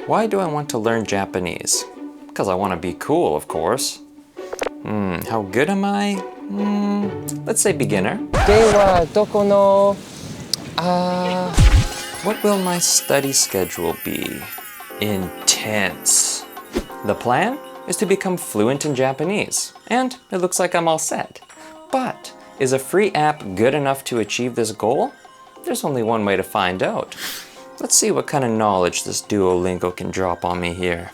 Why do I want to learn Japanese? Because I want to be cool, of course. How good am I? Let's say beginner. What will my study schedule be? Intense. The plan is to become fluent in Japanese, and it looks like I'm all set. But is a free app good enough to achieve this goal? There's only one way to find out. Let's see what kind of knowledge this Duolingo can drop on me here.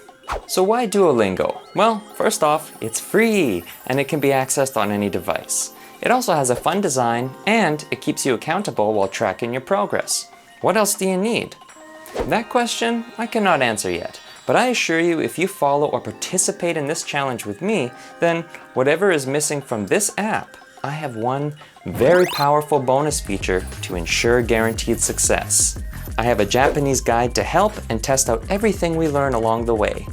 So why Duolingo? Well, first off, it's free and it can be accessed on any device. It also has a fun design and it keeps you accountable while tracking your progress. What else do you need? That question I cannot answer yet, but I assure you if you follow or participate in this challenge with me, then whatever is missing from this app, I have one very powerful bonus feature to ensure guaranteed success. I have a Japanese guide to help and test out everything we learn along the way.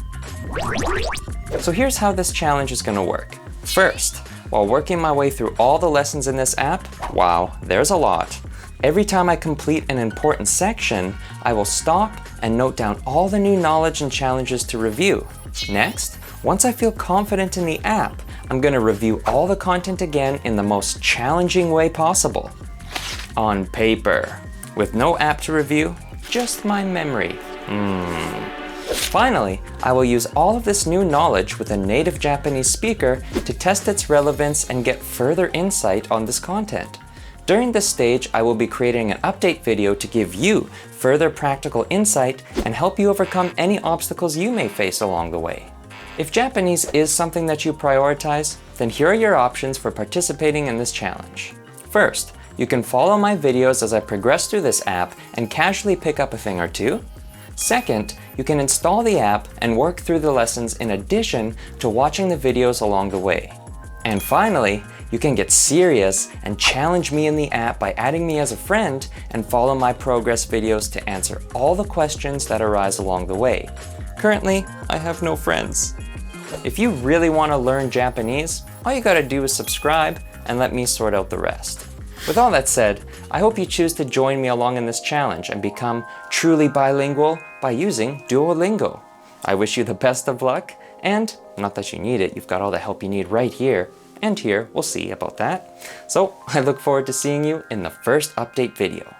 So here's how this challenge is going to work. First, while working my way through all the lessons in this app, wow, there's a lot. Every time I complete an important section, I will stop and note down all the new knowledge and challenges to review. Next, once I feel confident in the app, I'm going to review all the content again in the most challenging way possible. On paper. With no app to review, just my memory. Finally, I will use all of this new knowledge with a native Japanese speaker to test its relevance and get further insight on this content. During this stage, I will be creating an update video to give you further practical insight and help you overcome any obstacles you may face along the way. If Japanese is something that you prioritize, then here are your options for participating in this challenge. First, you can follow my videos as I progress through this app and casually pick up a thing or two. Second, you can install the app and work through the lessons in addition to watching the videos along the way. And finally, you can get serious and challenge me in the app by adding me as a friend and follow my progress videos to answer all the questions that arise along the way. Currently, I have no friends. If you really want to learn Japanese, all you gotta do is subscribe and let me sort out the rest. With all that said, I hope you choose to join me along in this challenge and become truly bilingual by using Duolingo. I wish you the best of luck, and not that you need it, you've got all the help you need right here and here, we'll see about that. So I look forward to seeing you in the first update video.